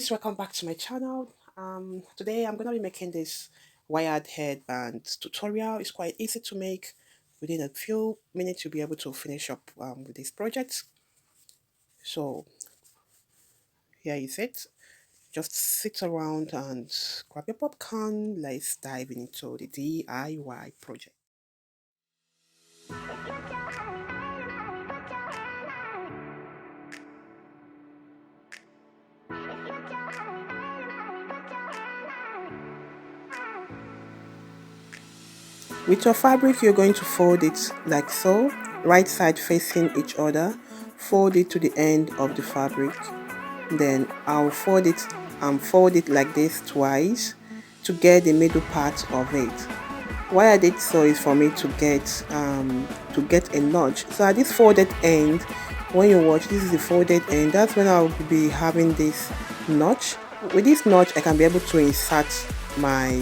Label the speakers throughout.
Speaker 1: guys, welcome back to my channel. Today I'm gonna be making this wired headband tutorial. It's quite easy to make. Within a few minutes you'll be able to finish up with this project. So here is it. Just sit around and grab your popcorn. Let's dive into the DIY project. With your fabric, you're going to fold it like so, right side facing each other. Fold it to the end of the fabric. Then I'll fold it like this twice to get the middle part of it. Why I did so is for me to get a notch. So at this folded end, when you watch, this is the folded end. That's when I'll be having this notch. With this notch, I can be able to insert my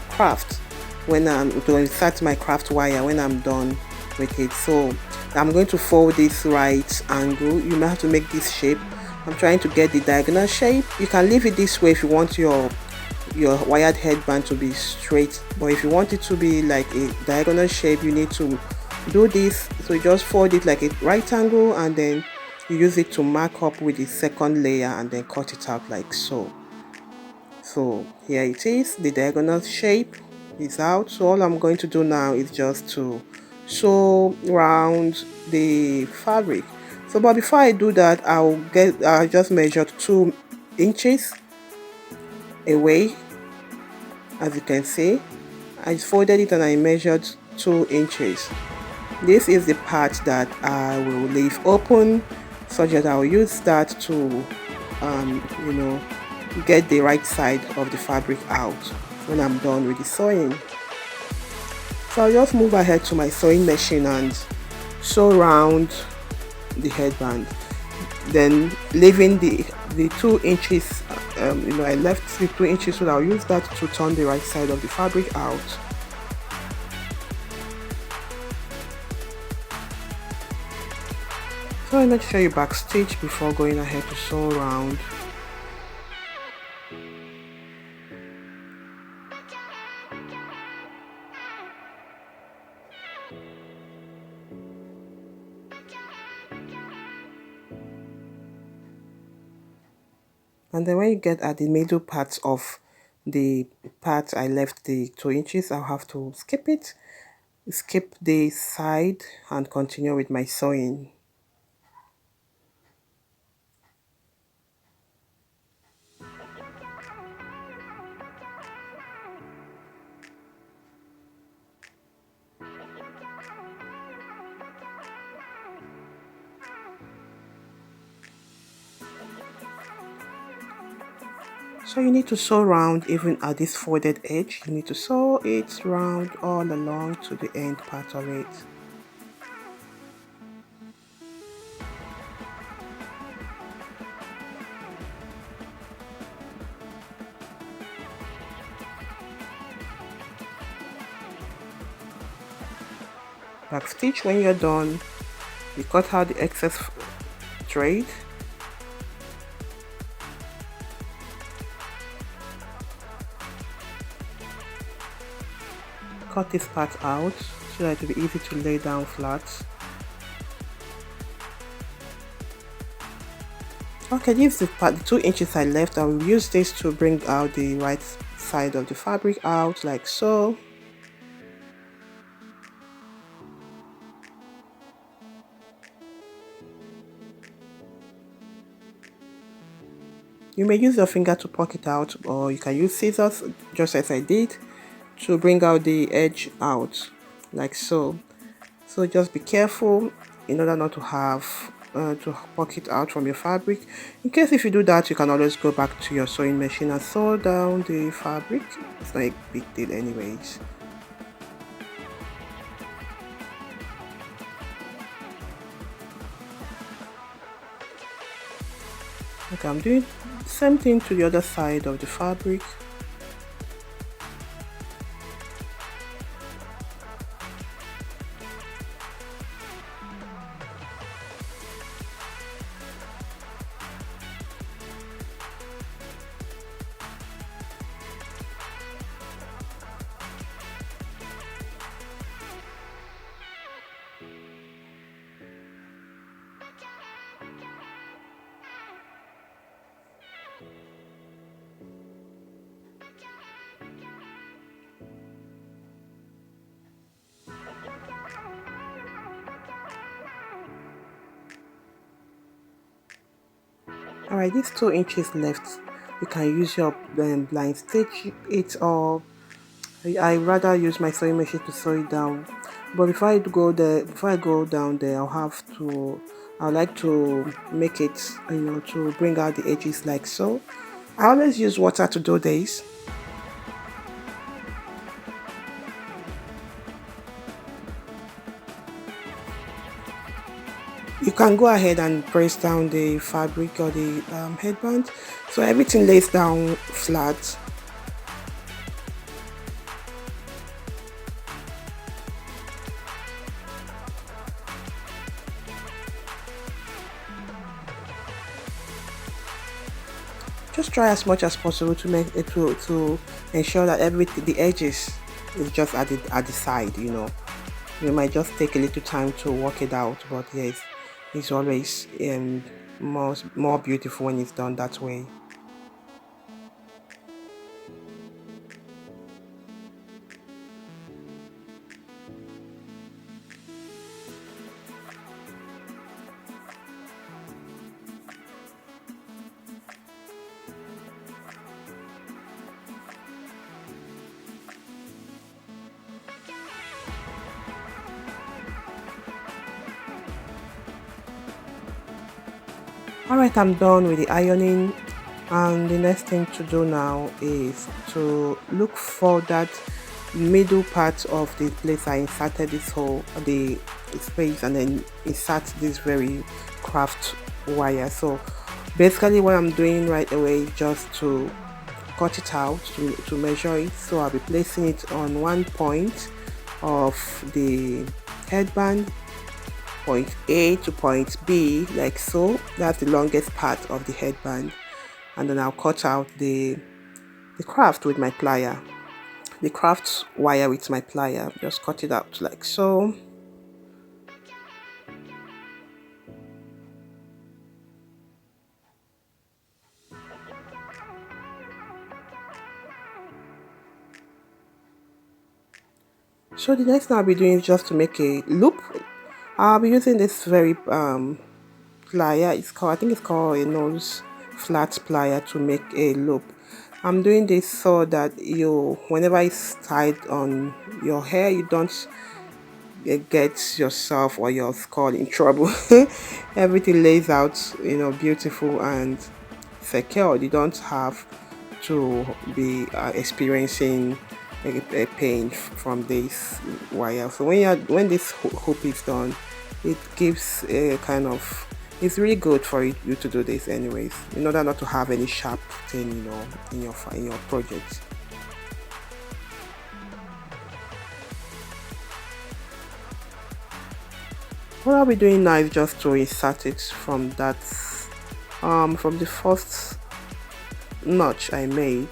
Speaker 1: craft to insert my craft wire when I'm done with it. So I'm going to fold this right angle. You may have to make this shape. I'm trying to get the diagonal shape. You can leave it this way if you want your wired headband to be straight, but if you want it to be like a diagonal shape, you need to do this. So you just fold it like a right angle, and then you use it to mark up with the second layer and then cut it out like so. So here it is, the diagonal shape is out. So all I'm going to do now is just to sew around the fabric. So but before I do that, I just measured 2 inches away. As you can see, I folded it and I measured 2 inches. This is the part that I will leave open, such that I'll use that to get the right side of the fabric out when I'm done with the sewing. So I'll just move ahead to my sewing machine and sew around the headband, then leaving the 2 inches. I left the 2 inches, so I'll use that to turn the right side of the fabric out. So make sure you backstitch before going ahead to sew around. And then when you get at the middle part of the part I left the 2 inches, I'll have to skip the side and continue with my sewing. So you need to sew round even at this folded edge. You need to sew it round all along to the end part of it. Backstitch when you're done. You cut out the excess thread. Cut this part out so that it will be easy to lay down flat. Okay, this is the part, the 2 inches I left. I will use this to bring out the right side of the fabric out like so. You may use your finger to poke it out, or you can use scissors, just as I did, to bring out the edge out, like so. So just be careful in order not to have to poke it out from your fabric. In case if you do that, you can always go back to your sewing machine and sew down the fabric. It's not a big deal anyways. Okay, I'm doing the same thing to the other side of the fabric. Alright, these 2 inches left, you can use your blind stitch it, or I rather use my sewing machine to sew it down. But before I go down there, I like to make it, to bring out the edges like so. I always use water to do this. You can go ahead and press down the fabric or the headband so everything lays down flat. Just try as much as possible to make it to ensure that everything, the edges, is just at the side. You might just take a little time to work it out, but yes, it's always more beautiful when it's done that way. Alright, I'm done with the ironing, and the next thing to do now is to look for that middle part of the place I inserted this hole, the space, and then insert this very craft wire. So basically what I'm doing right away is just to cut it out to measure it. So I'll be placing it on one point of the headband, point A to point B, like so. That's the longest part of the headband, and then I'll cut out the craft with my plier, the craft wire with my plier. Just cut it out like so. So the next thing I'll be doing is just to make a loop. I'll be using this very plier. I think it's called a nose flat plier to make a loop. I'm doing this so that whenever it's tied on your hair, you don't get yourself or your skull in trouble. Everything lays out, beautiful and secure. You don't have to be experiencing a pain from this wire. So when this hoop is done, it gives a kind of, it's really good for you to do this anyways, in order not to have any sharp thing, in your project. What I'll be doing now is just to insert it from from the first notch I made.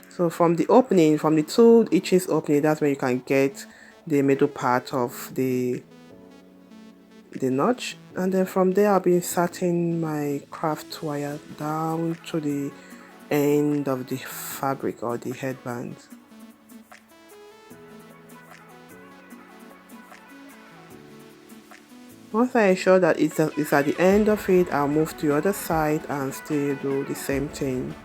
Speaker 1: So from the opening, from the 2 inches opening, that's where you can get the middle part of the notch, and then from there I'll be inserting my craft wire down to the end of the fabric or the headband. Once I ensure that it's at the end of it, I'll move to the other side and still do the same thing.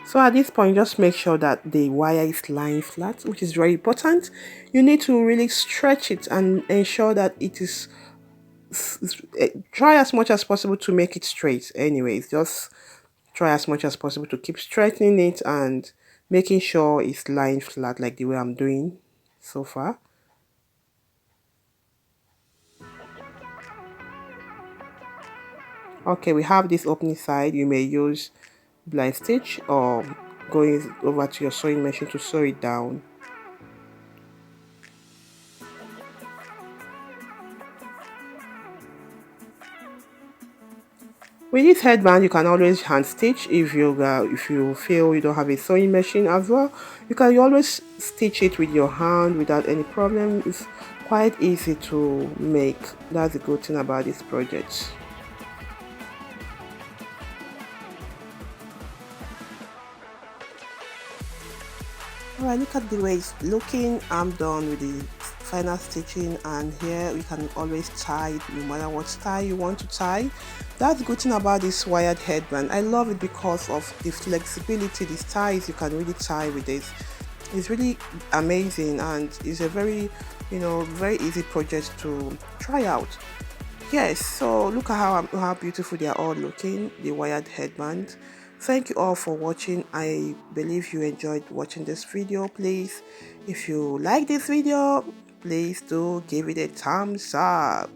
Speaker 1: So at this point, just make sure that the wire is lying flat, which is very important. You need to really stretch it and ensure that it is, try as much as possible to make it straight. Anyways, just try as much as possible to keep straightening it and making sure it's lying flat like the way I'm doing so far. Okay, we have this opening side. You may use blind stitch or going over to your sewing machine to sew it down. With this headband, you can always hand stitch if you feel you don't have a sewing machine as well. You can always stitch it with your hand without any problem. It's quite easy to make. That's the good thing about this project. Alright, look at the way it's looking. I'm done with the final stitching, and here we can always tie it no matter what style you want to tie. That's the good thing about this wired headband. I love it because of the flexibility, the styles you can really tie with this. It's really amazing, and it's a very, very easy project to try out. Yes, so look at how beautiful they are all looking, the wired headband. Thank you all for watching. I believe you enjoyed watching this video. Please, if you like this video, please do give it a thumbs up.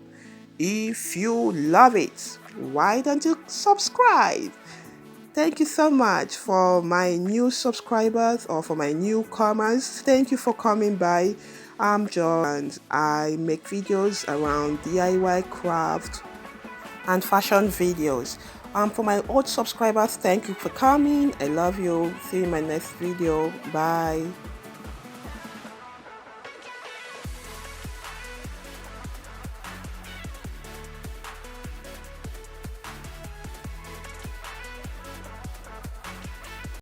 Speaker 1: If you love it, why don't you subscribe? Thank you so much for my new subscribers or for my newcomers. Thank you for coming by. I'm Joy and I make videos around DIY craft and fashion videos. For my old subscribers, thank you for coming. I love you. See you in my next video. Bye.